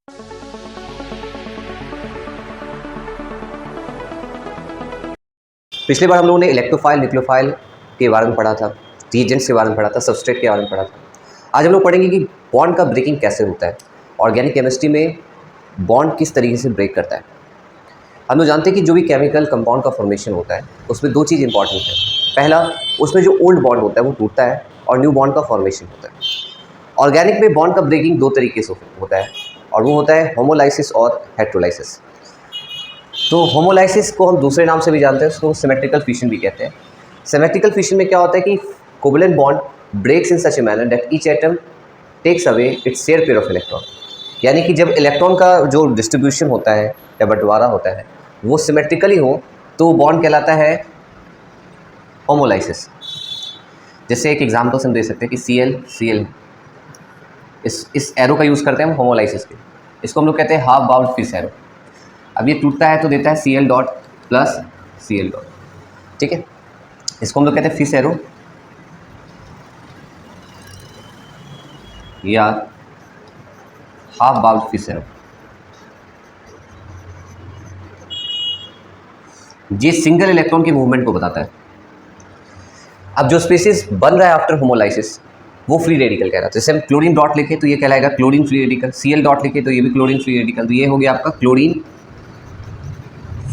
पिछली बार हम लोगों ने इलेक्ट्रोफाइल, न्यूक्लियोफाइल के बारे में पढ़ा था, रिएजेंट्स के बारे में पढ़ा था, सबस्ट्रेट के बारे में पढ़ा था। आज हम लोग पढ़ेंगे कि बॉन्ड का ब्रेकिंग कैसे होता है, ऑर्गेनिक केमिस्ट्री में बॉन्ड किस तरीके से ब्रेक करता है। हम लोग जानते हैं कि जो भी केमिकल कंपाउंड का फॉर्मेशन होता है उसमें दो चीज़ इंपॉर्टेंट है। पहला, उसमें जो ओल्ड बॉन्ड होता है वो टूटता है और न्यू बॉन्ड का फॉर्मेशन होता है। ऑर्गेनिक में बॉन्ड का ब्रेकिंग दो तरीके से होता है और वो होता है होमोलाइसिस और हेट्रोलाइसिस। तो होमोलाइसिस को हम दूसरे नाम से भी जानते हैं, उसको सिमेट्रिकल फिशन भी कहते हैं। सिमेट्रिकल फिशन में क्या होता है कि covalent bond breaks in such a manner that each atom takes away its share pair of electron. यानी कि जब इलेक्ट्रॉन का जो डिस्ट्रीब्यूशन होता है या बंटवारा होता है वो सिमेट्रिकली हो तो बॉन्ड कहलाता है होमोलाइसिस। जैसे एक एग्जाम्पल हम दे सकते हैं कि Cl इस एरो का यूज़ करते हैं हम होमोलाइसिस के। इसको हम लोग कहते हैं हाफ बाउंड फिश एरो। अब ये टूटता है तो देता है Cl dot plus Cl dot, ठीक है। इसको हम लोग कहते हैं फिश एरो या हाफ बाउंड फिश एरो। ये सिंगल इलेक्ट्रॉन की मूवमेंट को बताता है। अब जो स्पीसीज बन रहा है आफ्टर होमोलाइसिस वो फ्री रेडिकल कह रहा है। जैसे हम क्लोरीन डॉट लिखे तो ये कहलाएगा chlorine free radical, Cl dot लिखे तो ये भी क्लोरीन फ्री रेडिकल, तो ये हो गया आपका क्लोरीन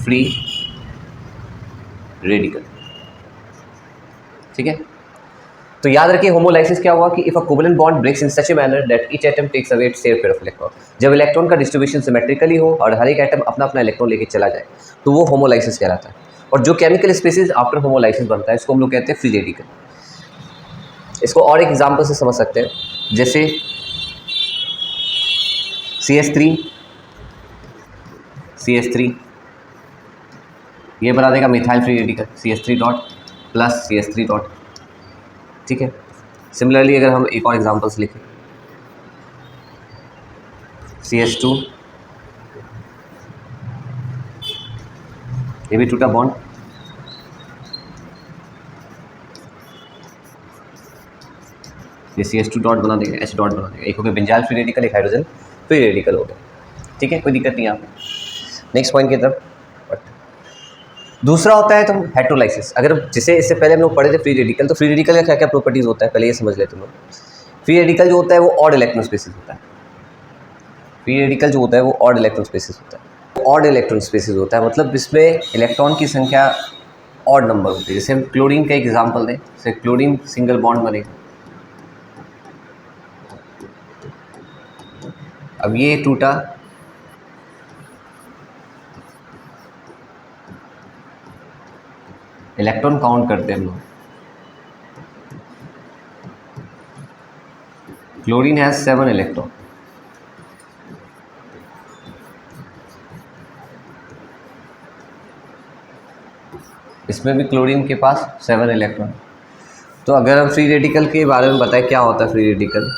फ्री रेडिकल, ठीक है। तो याद रखिए होमोलाइसिस क्या हुआ कि if a covalent bond breaks in such a manner that each atom takes away its share pair of electron. जब इलेक्ट्रॉन का डिस्ट्रीब्यूशन सिमेट्रिकली हो और हर एक एटम अपना अपना इलेक्ट्रॉन लेके चला जाए तो वो होमोलाइसिस कहलाता है। और जो केमिकल स्पीसीज आफ्टर होमोलाइसिस बनता है इसको हम लोग कहते हैं फ्री रेडिकल। इसको और एक एग्जाम्पल से समझ सकते हैं, जैसे CH3 ये बना देगा methyl free radical CH3 dot plus CH3 dot, ठीक है। सिमिलरली अगर हम एक और एग्जांपल्स लिखें CH2 ये भी टूटा बॉन्ड, ये CH2 डॉट बना देगा, H डॉट बना देगा, एक हो गया बेंजाइल फ्री रेडिकल, एक हाइड्रोजन फ्री रेडिकल हो गया, ठीक है। कोई दिक्कत नहीं यहाँ पे। नेक्स्ट पॉइंट की तरफ दूसरा होता है तो हेट्रोलाइसिस। अगर जैसे इससे पहले हम लोग पढ़े थे फ्री रेडिकल, तो फ्री रेडिकल का क्या क्या प्रॉपर्टीज़ होता है पहले ये समझ लेते हैं लोग। फ्री रेडिकल जो होता है वो ऑड इलेक्ट्रॉन स्पेसिस होता है। फ्री रेडिकल जो होता है वो ऑड इलेक्ट्रॉन स्पेसिस होता है। ऑड इलेक्ट्रॉन स्पेसिस होता है मतलब इसमें इलेक्ट्रॉन की संख्या ऑड नंबर होती है। जैसे हम क्लोरीन का एग्जाम्पल दें, जैसे क्लोरीन सिंगल बॉन्ड बनेगा, अब ये टूटा, इलेक्ट्रॉन काउंट करते हैं हम लोग। क्लोरीन हैज 7 इलेक्ट्रॉन, इसमें भी क्लोरीन के पास 7 इलेक्ट्रॉन। तो अगर हम फ्री रेडिकल के बारे में बताएं क्या होता है फ्री रेडिकल,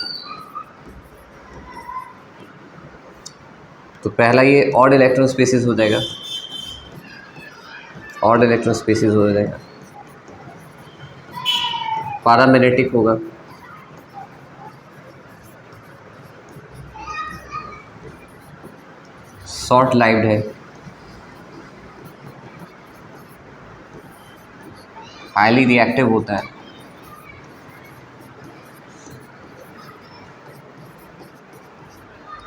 तो पहला ये ऑड इलेक्ट्रॉन स्पेसिस हो जाएगा, ऑड इलेक्ट्रॉन स्पेसिस हो जाएगा। पैरामैग्नेटिक होगा, शॉर्ट लाइव्ड है, हाईली रिएक्टिव होता है,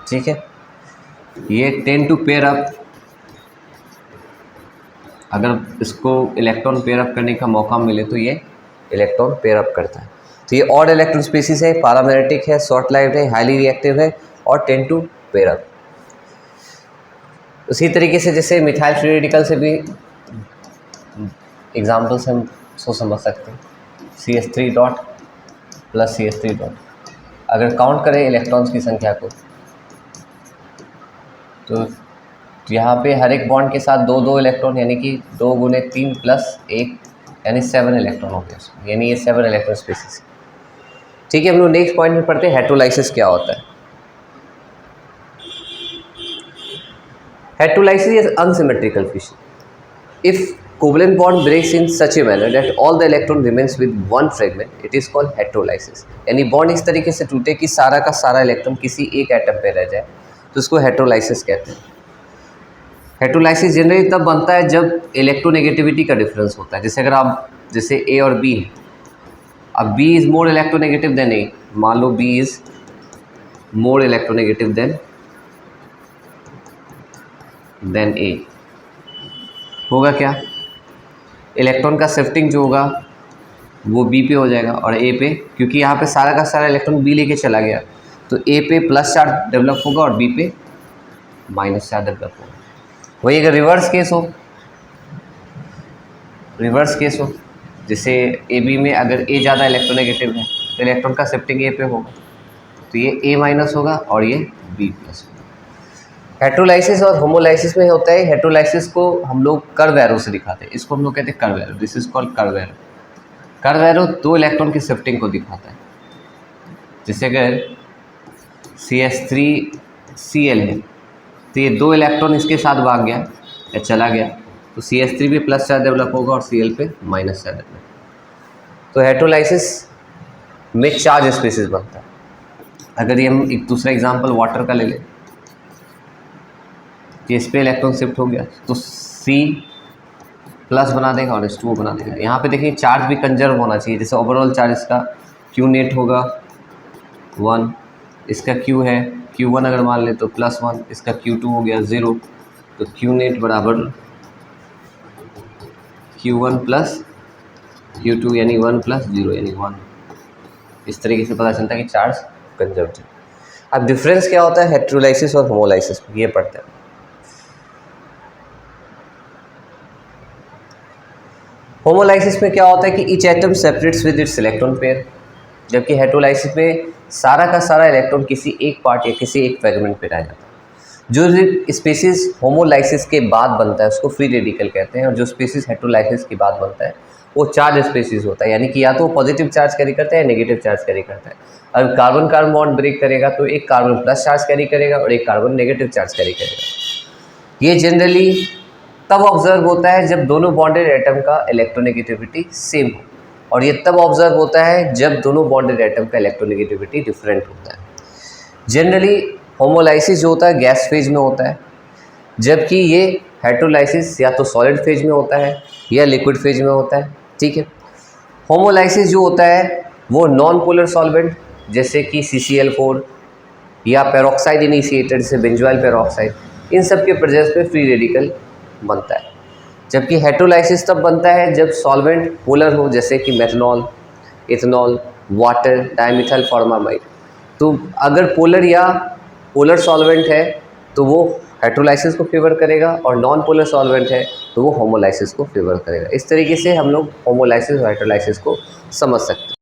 ठीक है। ये टेंड टू पेयर अप, अगर इसको इलेक्ट्रॉन पेयर अप करने का मौका मिले तो ये इलेक्ट्रॉन पेयर अप करता है। तो ये ऑड इलेक्ट्रॉन स्पीसीज है, पैरामैग्नेटिक है, शॉर्ट लाइव्ड है, हाईली रिएक्टिव है और टेंड टू पेयर अप। उसी तरीके से जैसे मिथाइल फ्री रेडिकल से भी एग्जाम्पल से हम सोच समझ सकते हैं, CH3 dot plus CH3 dot. अगर काउंट करें इलेक्ट्रॉन्स की संख्या को तो यहाँ पे हर एक बॉन्ड के साथ 2 इलेक्ट्रॉन, यानी कि 2 गुने 3 प्लस 1 यानी 7 इलेक्ट्रॉन होते हैं उसमें, यानी ये 7 इलेक्ट्रॉन स्पेसिस, ठीक है। हम लोग नेक्स्ट पॉइंट में पढ़ते हैं हेट्रोलाइसिस क्या होता है। Heterolysis is unsymmetrical fission. If covalent bond breaks in such a manner that all the electron remains with one fragment, it is called heterolysis. यानी बॉन्ड इस तरीके से टूटे कि सारा का सारा इलेक्ट्रॉन किसी एक एटम पे रह जाए तो इसको हेटेरोलाइसिस कहते हैं। हेटेरोलाइसिस जनरली तब बनता है जब इलेक्ट्रोनेगेटिविटी का डिफरेंस होता है। जैसे अगर आप, जैसे ए और बी है, अब B is more electronegative than A, मान लो B is more electronegative than A, होगा क्या, इलेक्ट्रॉन का शिफ्टिंग जो होगा वो बी पे हो जाएगा और ए पे, क्योंकि यहाँ पे सारा का सारा इलेक्ट्रॉन बी लेके चला गया, तो ए पे प्लस चार्ज डेवलप होगा और बी पे माइनस चार्ज डेवलप होगा। वही अगर रिवर्स केस हो, जैसे ए बी में अगर ए ज़्यादा इलेक्ट्रोनेगेटिव है तो इलेक्ट्रॉन का शिफ्टिंग ए पे होगा, तो ये ए माइनस होगा और ये बी प्लस होगा। हेटेरोलाइसिस और होमोलाइसिस में होता है, हेटेरोलाइसिस को हम लोग कर्व एरो से दिखाते हैं, इसको हम लोग कहते हैं curve arrow, this is called curve arrow. Curve arrow दो इलेक्ट्रॉन की शिफ्टिंग को दिखाता है। जैसे अगर CH3Cl है तो ये दो इलेक्ट्रॉन इसके साथ भाग गया या चला गया, तो CH3 पे प्लस चार्ज डेवलप होगा और Cl पे माइनस चार्ज डेवलप। तो हेटेरोलाइसिस में चार्ज स्पेसिस बनता है। अगर ये हम एक दूसरा एग्जांपल वाटर का ले लें, कि इस पे इलेक्ट्रॉन शिफ्ट हो गया तो C प्लस बना देगा और H2O बना देगा। यहाँ पे देखिए चार्ज भी कंजर्व होना चाहिए, जैसे ओवरऑल चार्ज इसका Q नेट होगा 1, इसका Q है Q1 अगर मान ले तो +1, इसका Q2 हो गया 0, तो Q नेट बराबर Q1 प्लस Q2 यानी 1 प्लस 0 यानी 1। इस तरीके से पता चलता है कि चार्ज कंजर्व है। अब डिफरेंस क्या होता है हेटेरोलाइसिस और होमोलाइसिस में, ये पढ़ते हैं। होमोलाइसिस में क्या होता है कि each atom separates with its electron pair, जबकि हेटेरोलाइसिस में सारा का सारा इलेक्ट्रॉन किसी एक पार्ट या किसी एक फ्रेगमेंट पे रह जाता है। जो स्पीसीज होमोलाइसिस के बाद बनता है उसको फ्री रेडिकल कहते हैं, और जो स्पीसीज हेटेरोलाइसिस के बाद बनता है वो चार्ज स्पीसीज होता है, यानी कि या तो पॉजिटिव चार्ज कैरी करता है या नेगेटिव चार्ज कैरी करता है। अगर कार्बन कार्बन बॉन्ड ब्रेक करेगा तो एक कार्बन प्लस चार्ज कैरी करेगा और एक कार्बन नेगेटिव चार्ज कैरी करेगा। ये जनरली तब ऑब्जर्व होता है जब दोनों बॉन्डेड एटम का इलेक्ट्रोनेगेटिविटी सेम हो, और ये तब ऑब्जर्व होता है जब दोनों बॉन्डेड एटम का इलेक्ट्रोनेगेटिविटी डिफरेंट होता है। जनरली होमोलाइसिस जो होता है गैस फेज में होता है, जबकि ये हेटेरोलाइसिस या तो सॉलिड फेज में होता है या लिक्विड फेज में होता है। ठीक है, होमोलाइसिस जो होता है वो नॉन पोलर सॉल्वेंट जैसे कि CCl4 या पेरोक्साइड इनिशिएटेड जैसे बेंजोइल पेरोक्साइड, इन सब के प्रेजेंस में फ्री रेडिकल बनता है। जबकि हेटेरोलाइसिस तब बनता है जब सॉल्वेंट पोलर हो, जैसे कि methanol, ethanol, water, dimethyl formamide. तो अगर पोलर सॉल्वेंट है तो वो हेटेरोलाइसिस को फेवर करेगा, और नॉन पोलर सॉल्वेंट है तो वो होमोलाइसिस को फेवर करेगा। इस तरीके से हम लोग होमोलाइसिस और हेटेरोलाइसिस को समझ सकते हैं।